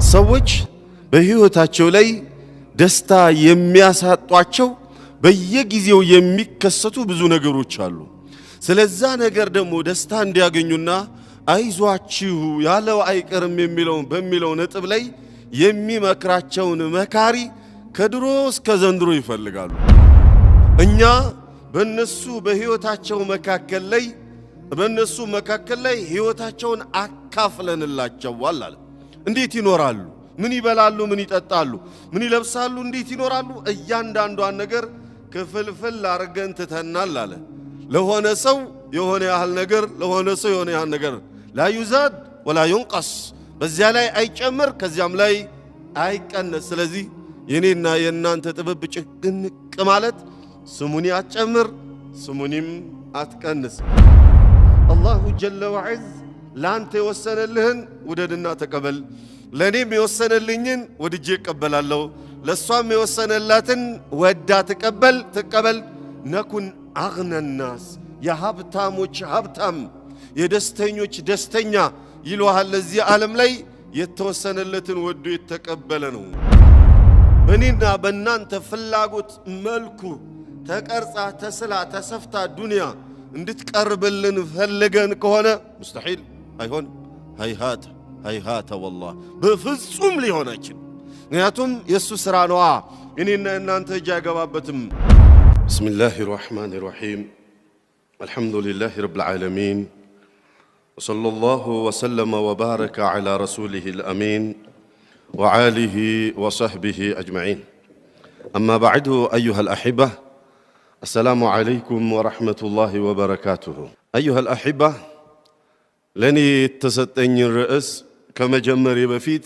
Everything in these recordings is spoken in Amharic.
ሰዎች በህይወታቸው ላይ ደስታ የሚያሳጧቸው በየጊዜው የሚከሰቱ ብዙ ነገሮች አሉ። ስለዛ ነገር ደግሞ ደስታ እንዲያገኙና አይዟችሁ ያለው አይቀርም በሚለው ነጥብ ላይ የሚመክራቸውን መካሪ ከድሮ እስከ ዘንድሮ ይፈልጋሉ። እኛ በነሱ መካከል ላይ ህይወታቸውን አካፍለንላቸዋል አለ። እንዴት ይኖራሉ? ምን ይበላሉ? ምን ይጠጣሉ? ምን ይለብሳሉ? እንዴት ይኖራሉ? እያንዳንዷን ነገር ክፍልፍል አርገን ትተናል አለ። ለሆነ ሰው የሆነ ያህል ነገር ላ ዩዛድ ወላ ዩንቀስ፣ በዚያ ላይ አይጨምር ከዚያም ላይ አይቀነስ። ስለዚህ የኔና የእናንተ ጥበብ ጭቅንቅ ማለት ስሙኒ አትጨምር ስሙኒም አትቀንስ። አላሁ ጀለ ወዐዝ ላንተ የወሰነልህን ውደድና ተቀበል፣ ለኔም የወሰነልኝን ወድጄ እቀበላለሁ፣ ለሷም የወሰነላትን ወዳ ተቀበል። ነኩን አግነ ናስ፣ የሀብታሞች ሀብታም የደስተኞች ደስተኛ ይሏል። ለዚህ ዓለም ላይ የተወሰነለትን ወዶ የተቀበለ ነው። በእኔና በእናንተ ፍላጎት መልኩ ተቀርጻ ተስላ ተሰፍታ ዱንያ እንድትቀርብልን ፈልገን ከሆነ ሙስተሒል አይሆን። ሃይሃተ ወላሂ በፍጹም ሊሆን አይችልም። ምክንያቱም የሱ ስራ ነዋ፣ እኔና እናንተ እጅ አይገባበትም። ብስሚላሂ ረሕማኒ ረሒም አልሐምዱሊላሂ ረብል ዓለሚን ወሰለላሁ ወሰለመ ወባረከ ዐላ ረሱሊሂል አሚን ወዓሊሂ ወሰሕቢሂ አጅመዒን። አማ በዕዱ አዩሀል አሒባ አሰላሙ ዓለይኩም ወረሕመቱላሂ ወበረካቱሁ። አዩሀል አሒባ ለኔ የተሰጠኝን ርዕስ ከመጀመሪያ በፊት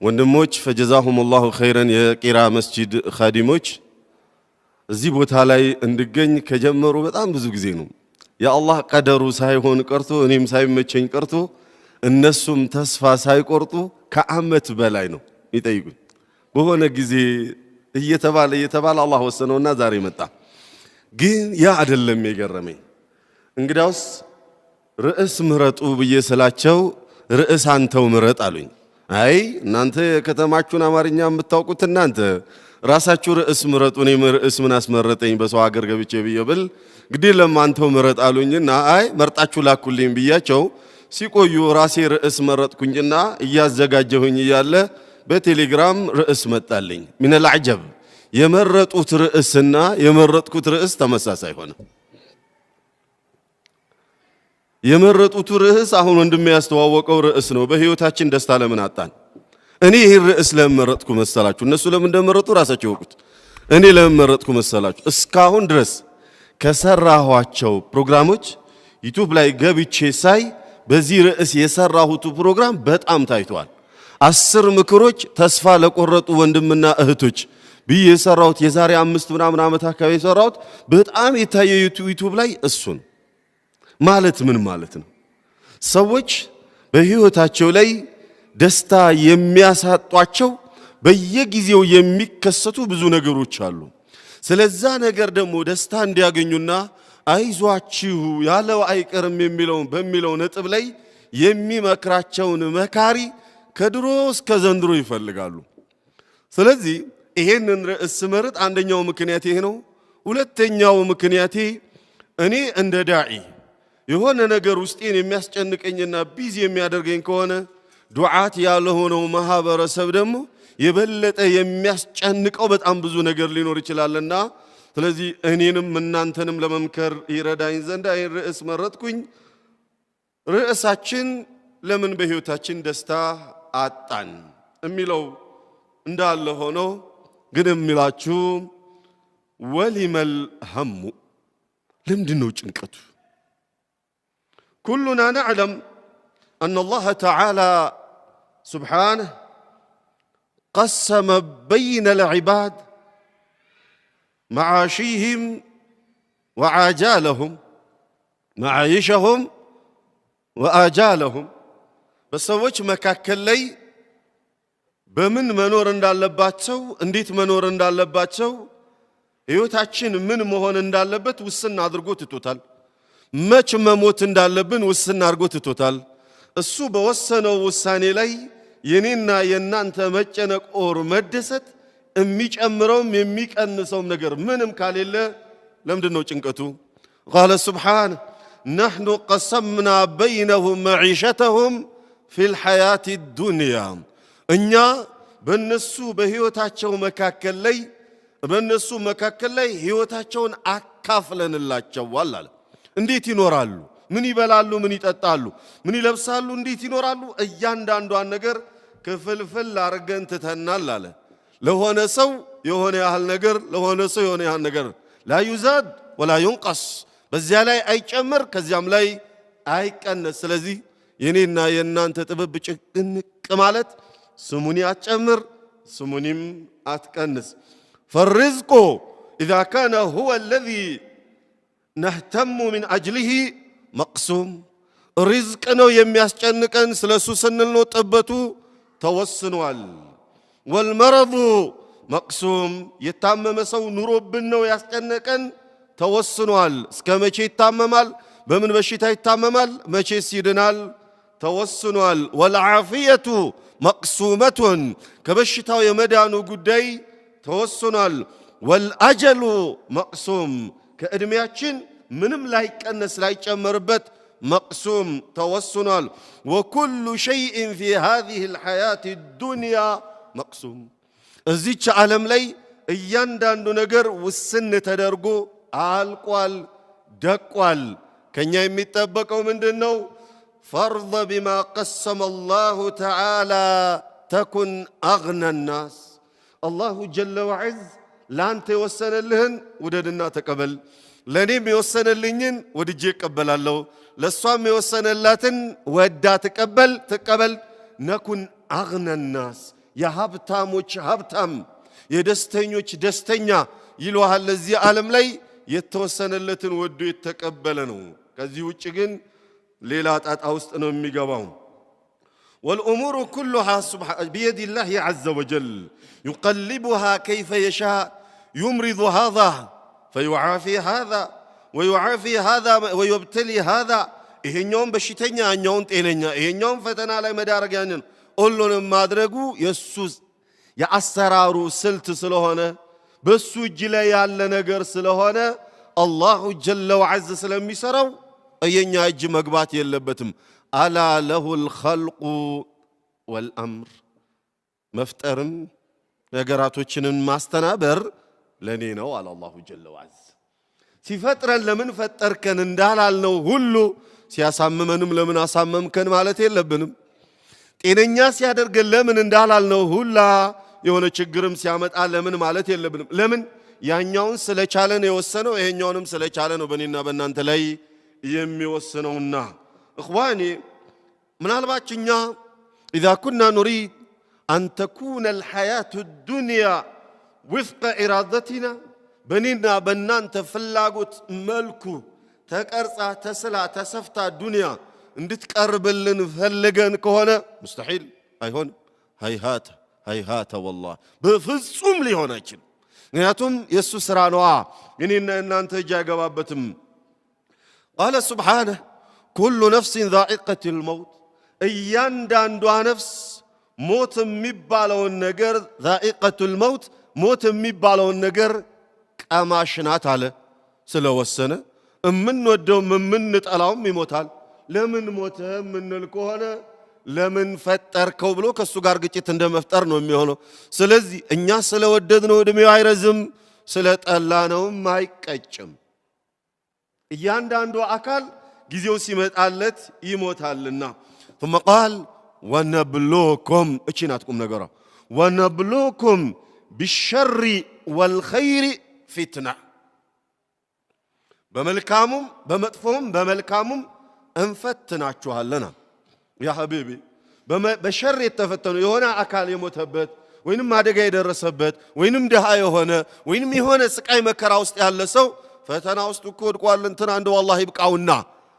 ወንድሞች ፈጀዛሁሙላሁ ኸይረን የቂራ መስጂድ ኻዲሞች እዚህ ቦታ ላይ እንድገኝ ከጀመሩ በጣም ብዙ ጊዜ ነው። የአላህ ቀደሩ ሳይሆን ቀርቶ እኔም ሳይመቸኝ ቀርቶ እነሱም ተስፋ ሳይቆርጡ ከዓመት በላይ ነው ይጠይቁኝ። በሆነ ጊዜ እየተባለ አላህ ወሰነውና ዛሬ መጣ። ግን ያ አይደለም የገረመኝ። እንግዳውስ ርዕስ ምረጡ ብዬ ስላቸው ርዕስ አንተው ምረጥ አሉኝ። አይ እናንተ የከተማችሁን አማርኛ የምታውቁት እናንተ ራሳችሁ ርዕስ ምረጡ፣ እኔ ርዕስ ምን አስመረጠኝ በሰው ሀገር ገብቼ ብዬ ብል ግዴ ለማንተው ምረጥ አሉኝና አይ መርጣችሁ ላኩልኝ ብያቸው ሲቆዩ ራሴ ርዕስ መረጥኩኝና እያዘጋጀሁኝ እያለ በቴሌግራም ርዕስ መጣልኝ። ሚነል አዕጀብ የመረጡት ርዕስና የመረጥኩት ርዕስ ተመሳሳይ ሆነ። የመረጡት ርዕስ አሁን ወንድሜ ያስተዋወቀው ርዕስ ነው። በህይወታችን ደስታ ለምን አጣን? እኔ ይሄን ርዕስ ለምን መረጥኩ መሰላችሁ? እነሱ ለምን እንደመረጡ ራሳቸው ያውቁት። እኔ ለምን መረጥኩ መሰላችሁ? እስካሁን ድረስ ከሰራኋቸው ፕሮግራሞች ዩቲዩብ ላይ ገብቼ ሳይ በዚህ ርዕስ የሰራሁት ፕሮግራም በጣም ታይቷል። 10 ምክሮች ተስፋ ለቆረጡ ወንድምና እህቶች ብዬ የሰራሁት የዛሬ 5 ምናምን ዓመት አካባቢ የሰራሁት በጣም የታየው ዩቲዩብ ላይ እሱን ማለት ምን ማለት ነው? ሰዎች በህይወታቸው ላይ ደስታ የሚያሳጧቸው በየጊዜው የሚከሰቱ ብዙ ነገሮች አሉ። ስለዛ ነገር ደግሞ ደስታ እንዲያገኙና አይዟችሁ ያለው አይቀርም በሚለው ነጥብ ላይ የሚመክራቸውን መካሪ ከድሮ እስከ ዘንድሮ ይፈልጋሉ። ስለዚህ ይሄንን ርዕስ ስመርጥ አንደኛው ምክንያት ይሄ ነው። ሁለተኛው ምክንያቴ እኔ እንደ ዳዒ የሆነ ነገር ውስጤን የሚያስጨንቀኝና ቢዚ የሚያደርገኝ ከሆነ ዱዓት ያልሆነው ማህበረሰብ ደግሞ የበለጠ የሚያስጨንቀው በጣም ብዙ ነገር ሊኖር ይችላልና ስለዚህ እኔንም እናንተንም ለመምከር ይረዳኝ ዘንድ ይህን ርዕስ መረጥኩኝ። ርዕሳችን ለምን በህይወታችን ደስታ አጣን የሚለው እንዳለ ሆኖ ግን የሚላችሁ ወሊመል ሀሙ፣ ለምንድነው ጭንቀቱ? ኩሉና ነዕለም أن الله تعالى سبحانه قسم بين العباد معاشيهم وعاجالهم معايشهم وآجالهم በሰዎች መካከል ላይ በምን መኖር እንዳለባቸው እንዴት መኖር እንዳለባቸው ህይወታችን ምን መሆን እንዳለበት ውስን አድርጎ ትቶታል። መች መሞት እንዳለብን ውስን አድርጎ ትቶታል። እሱ በወሰነው ውሳኔ ላይ የኔና የናንተ መጨነቅ ኦር መደሰት የሚጨምረውም የሚቀንሰውም ነገር ምንም ካሌለ ለምንድነው ጭንቀቱ? قال سبحانه نحن قسمنا بينهم معيشتهم في الحياة الدنيا እኛ በነሱ በህይወታቸው መካከል ላይ ህይወታቸውን አካፍለንላቸዋል አለ። እንዴት ይኖራሉ? ምን ይበላሉ? ምን ይጠጣሉ? ምን ይለብሳሉ? እንዴት ይኖራሉ? እያንዳንዷን ነገር ክፍልፍል አርገን ትተናል አለ። ለሆነ ሰው የሆነ ያህል ነገር፣ ለሆነ ሰው የሆነ ያህል ነገር لا يزاد ولا ينقص በዚያ ላይ አይጨምር ከዚያም ላይ አይቀነስ። ስለዚህ የኔና የናንተ ጥበብ ጭንቅ ማለት ስሙኒ አትጨምር ስሙኒም አትቀንስ። فالرزق إذا كان هو الذي نهتم من أجله مقسوم رزق ነው የሚያስጨንቀን ስለሱ ስንል ነው ጥበቱ ተወስኗል። والمرض مقسوم የታመመ ሰው ኑሮብን ነው ያስጨነቀን ተወስኗል። እስከ መቼ ይታመማል? በምን በሽታ ይታመማል? መቼስ ይድናል? ተወስኗል። والعافية مقسومة ከበሽታው የመዳኑ ጉዳይ ተወስኗል። والأجل مقسوم ከእድሜያችን ምንም ላይቀነስ ላይጨመርበት مقسوم توسنال وكل شيء في هذه الحياة الدنيا مقسوم እዚች ዓለም ላይ እያንዳንዱ ነገር ውስን ተደርጎ አልቋል ደቋል። ከኛ የሚጠበቀው ምንድነው? فرض بما قسم الله تعالى تكن أغنى الناس الله جل وعز ላንተ የወሰነልህን ውደድና ተቀበል። ለኔም የወሰነልኝን ወድጄ እቀበላለሁ። ለሷም የወሰነላትን ወዳ ተቀበል። ነኩን أغنى الناس የሀብታሞች ሀብታም የደስተኞች ደስተኛ ይሏል። ለዚህ ዓለም ላይ የተወሰነለትን ወዶ የተቀበለ ነው። ከዚህ ውጭ ግን ሌላ ጣጣ ውስጥ ነው የሚገባው። والأمور كلها بيد الله عز وجل يقلبها كيف يشاء يمرض هذا فيعافي هذا ويعافي هذا ويبتلي هذا ይሄኛውን በሽተኛ ያኛውን ጤነኛ ይሄኛውን ፈተና ላይ መዳረግ ያንን ሁሉንም ማድረጉ የሱ የአሰራሩ ስልት ስለሆነ በሱ እጅ ላይ ያለ ነገር ስለሆነ አላሁ ጀለ ወዐዝ ስለሚሰራው የኛ እጅ መግባት የለበትም። አላ ለሁል ኸልቁ ወልአምር መፍጠርም ነገራቶችንን ማስተናበር ለኔ ነው አለ አላሁ ጀለ ወዐዝ። ሲፈጥረን ለምን ፈጠርከን እንዳላልነው ሁሉ ሲያሳምመንም ለምን አሳመምከን ማለት የለብንም። ጤነኛ ሲያደርገን ለምን እንዳላልነው ሁላ የሆነ ችግርም ሲያመጣ ለምን ማለት የለብንም። ለምን ያኛውን ስለቻለ ነው የወሰነው፣ ይሄኛውንም ስለቻለ ነው በእኔና በእናንተ ላይ የሚወስነውና እኽዋኒ ምናልባት እኛ إذا كنا نريد أن تكون الحياة الدنيا وفق إرادتنا በእኔና በእናንተ ፍላጎት መልኩ ተቀርጻ ተስላ ተሰፍታ ዱንያ እንድትቀርብልን ፈልገን ከሆነ ሙስተሒል አይሆን ሃይሃተ ወላሂ በፍጹም ሊሆን አይችልም። ምክንያቱም የሱ ስራ ነዋ፣ እኔና እናንተ እጅ አይገባበትም። ቃለ ሱብሓነሁ ኩሉ ነፍሲን ዛኢቀቱል መውት እያንዳንዷ ነፍስ ሞት የሚባለውን ነገር ዛኢቀቱል መውት ሞት የሚባለውን ነገር ቀማሽ ናት አለ። ስለወሰነ እምንወደውም እምንጠላውም ይሞታል። ለምን ሞተ ምንል ከሆነ ለምን ፈጠርከው ብሎ ከሱ ጋር ግጭት እንደመፍጠር ነው የሚሆነው። ስለዚህ እኛ ስለወደድነው እድሜው አይረዝም፣ ስለጠላነውም አይቀጭም። እያንዳንዱ አካል ጊዜው ሲመጣለት ይሞታልና ثم قال ونبلوكم እቺናትኩም ነገራ ونبلوكم بالشر والخير فتنة በመልካሙም በመጥፎም በመልካሙም እንፈትናችኋለና ያ ሐቢቢ በሸር የተፈተኑ የሆነ አካል የሞተበት ወይንም አደጋ የደረሰበት ወይንም ደሃ የሆነ ወይንም የሆነ ስቃይ መከራ ውስጥ ያለ ሰው ፈተና ውስጥ እኮ ወድቋል እንትና እንደው አላህ ይብቃውና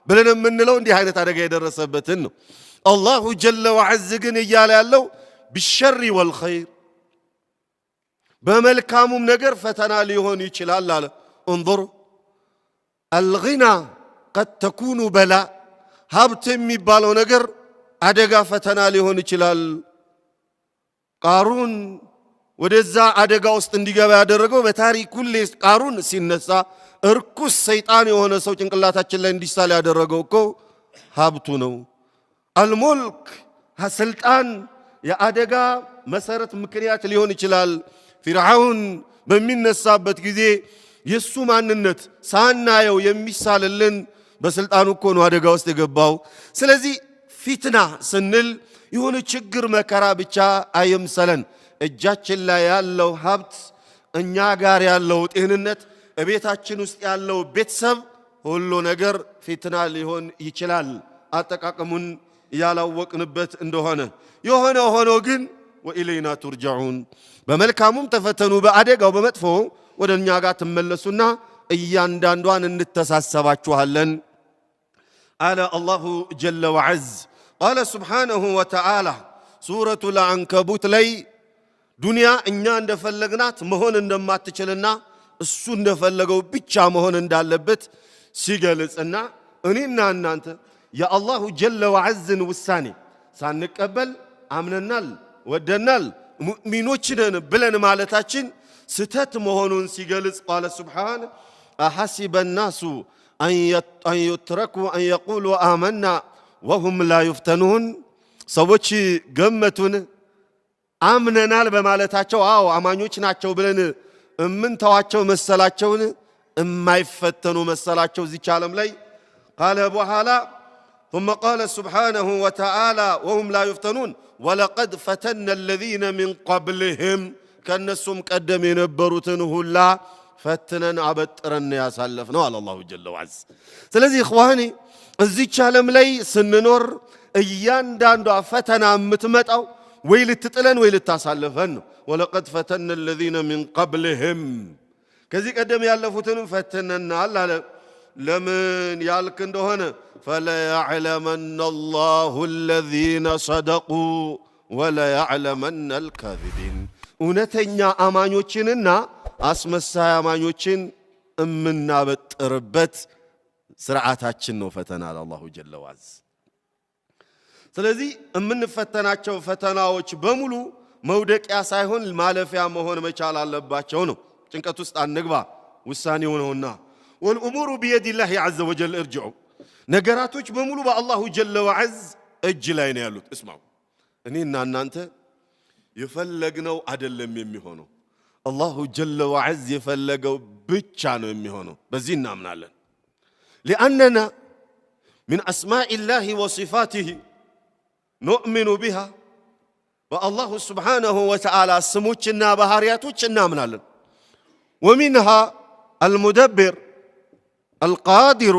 ብለን የምንለው እንዲህ አይነት አደጋ የደረሰበትን ነው። አላሁ ጀለ ወዐዝ ግን እያለ ያለው بالشر والخير በመልካሙም ነገር ፈተና ሊሆን ይችላል አለ። انظروا الغنى قد تكون بلاء ሀብት የሚባለው ነገር አደጋ ፈተና ሊሆን ይችላል። ቃሩን ወደዛ አደጋ ውስጥ እንዲገባ ያደረገው በታሪክ ሁሌ ቃሩን ሲነሳ እርኩስ ሰይጣን የሆነ ሰው ጭንቅላታችን ላይ እንዲሳል ያደረገው እኮ ሀብቱ ነው። አልሙልክ ስልጣን የአደጋ መሰረት ምክንያት ሊሆን ይችላል። ፊርዓውን በሚነሳበት ጊዜ የሱ ማንነት ሳናየው የሚሳልልን በስልጣኑ እኮ ነው አደጋ ውስጥ የገባው። ስለዚህ ፊትና ስንል የሆነ ችግር መከራ ብቻ አይምሰለን። እጃችን ላይ ያለው ሀብት፣ እኛ ጋር ያለው ጤንነት፣ ቤታችን ውስጥ ያለው ቤተሰብ፣ ሁሉ ነገር ፊትና ሊሆን ይችላል አጠቃቀሙን ያላወቅንበት እንደሆነ። የሆነ ሆኖ ግን ወኢለይና ቱርጃዑን በመልካሙም ተፈተኑ፣ በአደጋው በመጥፎ ወደ እኛ ጋር ትመለሱና እያንዳንዷን እንተሳሰባችኋለን አለ አላሁ ጀለ ወዐዝ። ቃለ ሱብሓነሁ ወተዓላ ሱረቱል አንከቡት ላይ ዱንያ እኛ እንደፈለግናት መሆን እንደማትችልና እሱ እንደፈለገው ብቻ መሆን እንዳለበት ሲገልጽና እኔና እናንተ የአላሁ ጀለ ወዐዝን ውሳኔ ሳንቀበል አምነናል፣ ወደናል፣ ሙእሚኖች ነን ብለን ማለታችን ስተት መሆኑን ሲገልጽ ቃለ ሱብሓነ አሐሲበ ናሱ አን ዩትረኩ አን የቁሉ አመና ወሁም ላ ዩፍተኑን። ሰዎች ገመቱን አምነናል በማለታቸው አዎ አማኞች ናቸው ብለን እምንተዋቸው መሰላቸውን? እማይፈተኑ መሰላቸው እዚች ዓለም ላይ። ቃለ በኋላ ثم قال سبحانه وتعالى وهم لا يفتنون ولقد فتنا الذين من قبلهم كنسم قدم የነበሩትን ሁላ ፈትነን አበጥረን ያሳለፍነው አለ አላሁ ጀለ ወዐዝ። ስለዚህ ኢኽዋኒ እዚች ዓለም ላይ ስንኖር እያንዳንዷ ፈተና የምትመጣው ወይ ልትጥለን ወይ ልታሳልፈን ነው። ወለቀድ ፈተና الذين من قبلهم ከዚህ ቀደም ያለፉትን ፈትነናል አለ። ለምን ያልክ እንደሆነ فليعلمن الله الذين صدقوا وليعلمن الكاذبين እውነተኛ አማኞችንና አስመሳይ አማኞችን እምናበጥርበት ስርዓታችን ነው ፈተና አለ አላሁ ጀለ ወዐዝ። ስለዚህ እምንፈተናቸው ፈተናዎች በሙሉ መውደቂያ ሳይሆን ማለፊያ መሆን መቻል አለባቸው ነው። ጭንቀት ውስጥ አንግባ፣ ውሳኔው ነውና። ወልኡሙሩ ቢየዲላሂ ዐዘ ወጀል እርጅዑ ነገራቶች በሙሉ በአላሁ ጀለ ወዐዝ እጅ ላይ ነው ያሉት። እስማው እኔና እናንተ የፈለግነው አይደለም የሚሆነው፣ አላሁ ጀለ ወዐዝ የፈለገው ብቻ ነው የሚሆነው። በዚህ እናምናለን። لأننا من أسماء الله وصفاته نؤمن بها والله سبحانه وتعالى سموچنا بهارياتوچنا منالن ومنها المدبر القادر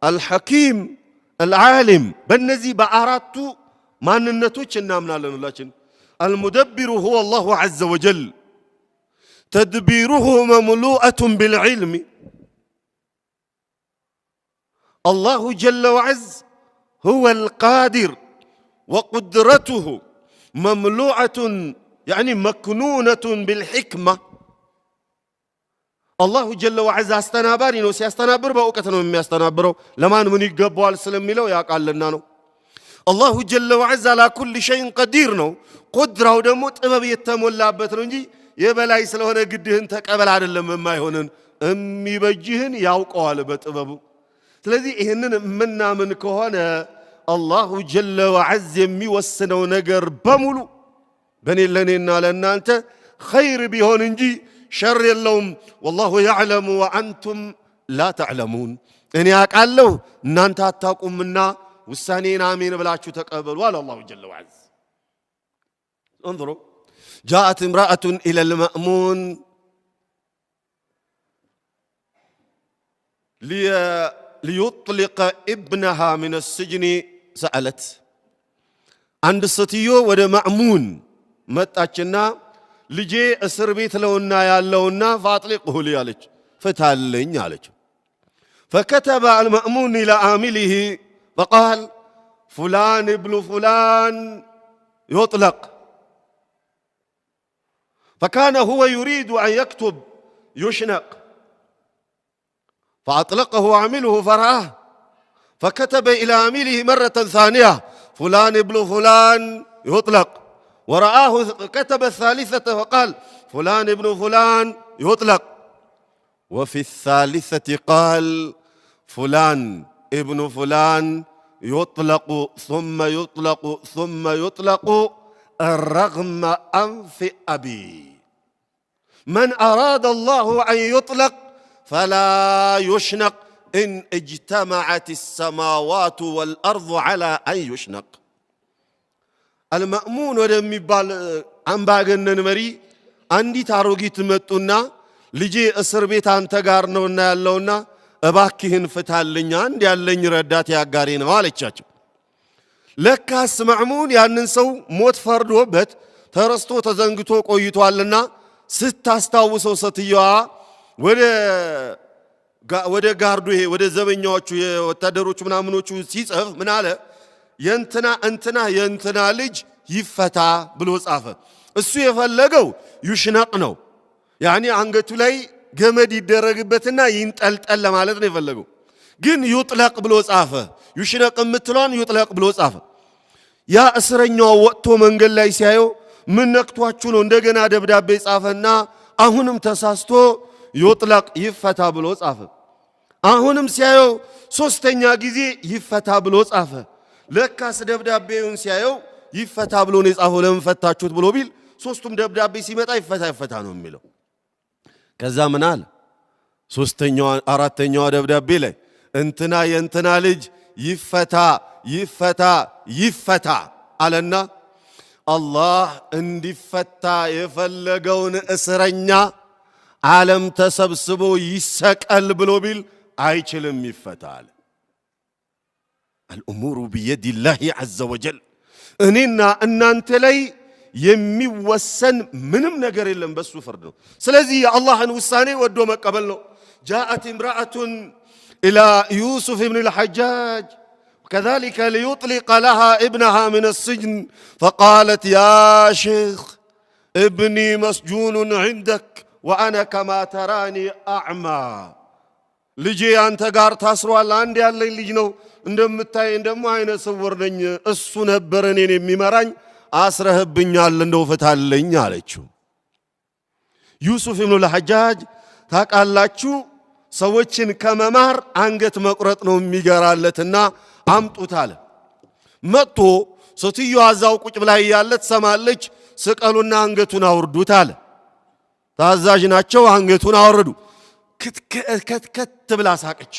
الحكيم العالم بنزي بأراتو ማንነቶችና ምናለን ሁላችን المدبر هو الله عز وجل تدبيره مملوءة بالعلم الله جل وعز هو القادر وقدرته مملوءة يعني مكنونة بالحكمة الله جل وعز استنابري نو سيستنابر بأوقت نو የሚያስተናብረው ለማን ምን ይገባዋል ስለሚለው ያቃልና ነው። الله جل وعز على كل شيء قدير ነው። قدራው ደግሞ ጥበብ የተሞላበት ነው እንጂ የበላይ ስለሆነ ግድህን ተቀበል አይደለም የማይሆንን የሚበጅህን ያውቀዋል በጥበቡ። ስለዚህ ይሄንን ምናምን ከሆነ አላሁ ጀለ ወዐዝ የሚወስነው ነገር በሙሉ በኔ ለኔና ለናንተ ኸይር ቢሆን እንጂ ሸር የለውም። والله يعلم وانتم لا تعلمون እኔ አውቃለሁ እናንተ አታውቁምና ውሳኔን አሜን ብላችሁ ተቀበሉ አለ አላሁ ጀለ ወዐዝ። انظروا جاءت امرأة إلى المأمون ليطلق ابنها من السجن سألت عند ستيو ود مأمون متاچنا ልጄ እስር ቤት ለውና ያለውና فاطلقه لي አለች ፍታልኝ አለች። فكتب المأمون إلى عامله فقال فلان ابن فلان يطلق. فكان هو يريد أن يكتب يشنق فأطلقه عامله فرآه فكتب إلى عامله مرة ثانية فلان ابن فلان يطلق ورآه كتب الثالثة وقال فلان ابن فلان يطلق، وفي الثالثة قال فلان ابن فلان يطلق ثم يطلق ثم يطلق رغم أنف أبي. من أراد الله أن يطلق فلا يشنق إن اجتمعت السماوات والأرض على أن يشنق. المأمون ودمي بال أنباغن مري عندي تاروغي تمتونا لجي أسر بيت أنت غارنونا يالونا أباكيهن فتاللين عندي ياللين رداتي أغارين واليشاچو لكاس معمون ያንንሰው ሞት ፈርዶበት ተረስቶ ተዘንግቶ ቆይቷልና ስታስታውሰው ሴትየዋ ወደ ጋርዱ ወደ ዘበኛዎቹ የወታደሮቹ ምናምኖቹ ሲጽፍ ምን አለ? የእንትና ልጅ ይፈታ ብሎ ጻፈ። እሱ የፈለገው ይሽነቅ ነው። ያኒ አንገቱ ላይ ገመድ ይደረግበትና ይንጠልጠል ለማለት ነው የፈለገው። ግን ይጥለቅ ብሎ ጻፈ። ይሽነቅ የምትለውን ይጥለቅ ብሎ ጻፈ። ያ እስረኛው ወጥቶ መንገድ ላይ ሲያየው ምን ነክቷችሁ ነው? እንደገና ደብዳቤ ጻፈና አሁንም ተሳስቶ ይጥለቅ ይፈታ ብሎ ጻፈ። አሁንም ሲያየው ሶስተኛ ጊዜ ይፈታ ብሎ ጻፈ። ለካስ ደብዳቤውን ሲያየው ይፈታ ብሎ ነው የጻፈው። ለምን ፈታችሁት ብሎ ቢል ሶስቱም ደብዳቤ ሲመጣ ይፈታ ነው የሚለው። ከዛ ምን አለ? ሶስተኛው አራተኛው ደብዳቤ ላይ እንትና የእንትና ልጅ ይፈታ ይፈታ ይፈታ አለና አላህ እንዲፈታ የፈለገውን እስረኛ ዓለም ተሰብስቦ ይሰቀል ብሎ ቢል አይችልም ይፈታል። الأمور بيد الله عز وجل እኔና እናንተ ላይ የሚወሰን ምንም ነገር የለም፣ በሱ ፍርድ ነው። ስለዚህ የአላህን ውሳኔ ወዶ መቀበል ነው። جاءت امرأة إلى يوسف بن الحجاج كذلك ليطلق لها ابنها من السجن فقالت يا شيخ ابني مسجون عندك وأنا كما تراني أعمى ልጄ አንተ ጋር ታስሯል። አንድ ያለኝ ልጅ ነው እንደምታይ እንደሞ አይነ ስውር ነኝ። እሱ ነበር እኔን የሚመራኝ አስረህብኛል፣ እንደው ፍታልኝ አለችው። ዩሱፍ ኢብኑ አልሐጃጅ ታውቃላችሁ ሰዎችን ከመማር አንገት መቁረጥ ነው የሚገራለትና አምጡት አለ። መጥቶ ሴትዮዋ እዛው ቁጭ ብላ ያለ ትሰማለች። ስቀሉና አንገቱን አውርዱት አለ። ታዛዥ ናቸው። አንገቱን አወረዱ። ከትከት ብላ ሳቀች።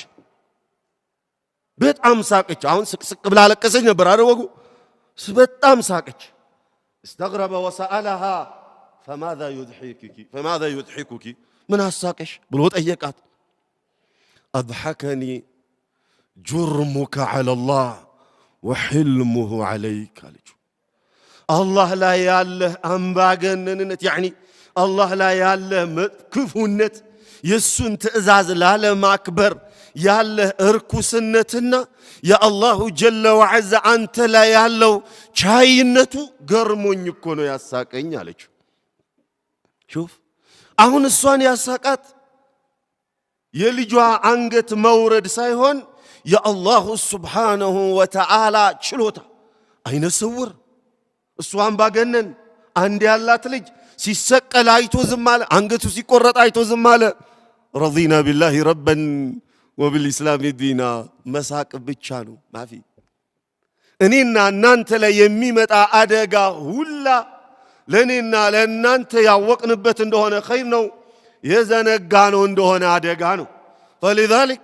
በጣም ሳቀች። አሁን ስቅስቅ ብላ ለቀሰች ነበር አደወጉ። በጣም ሳቀች። استغرب وسألها فماذا يضحكك من አሳቀሽ ብሎ ጠየቃት። أضحكني جرمك على الله وحلمه عليك አለችው። አላህ ላይ ያለ አምባገነንነት ያኒ አላህ ላይ ያለ ክፉነት የሱን ትእዛዝ ላለማክበር ያለ እርኩስነትና የአላሁ ጀለ ወዐዘ አንተ ላይ ያለው ቻይነቱ ገርሞኝ እኮ ነው ያሳቀኝ አለችው። ሹፍ አሁን እሷን ያሳቃት የልጇ አንገት መውረድ ሳይሆን የአላሁ ሱብሓነሁ ወተዓላ ችሎታ። አይነ ስውር እሱ አምባገነን አንድ ያላት ልጅ ሲሰቀል አይቶ ዝም አለ። አንገቱ ሲቆረጥ አይቶ ዝም አለ። رضينا بالله ربا وبالإسلام دينا مساق ብቻ ነው ማፊ። እኔና እናንተ ላይ የሚመጣ አደጋ ሁላ ለኔና ለእናንተ ያወቅንበት እንደሆነ ኸይር ነው፣ የዘነጋ ነው እንደሆነ አደጋ ነው። فلذلك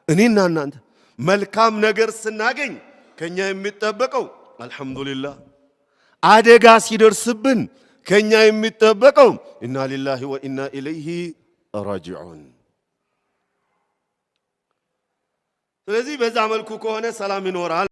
እኔና እናንተ መልካም ነገር ስናገኝ ከኛ የሚጠበቀው አልহামዱሊላህ፣ አደጋ ሲደርስብን ከኛ የሚጠበቀው ኢና ሊላሂ ወኢና ኢለይሂ ራጂዑን። ስለዚህ በዛ መልኩ ከሆነ ሰላም ይኖራል።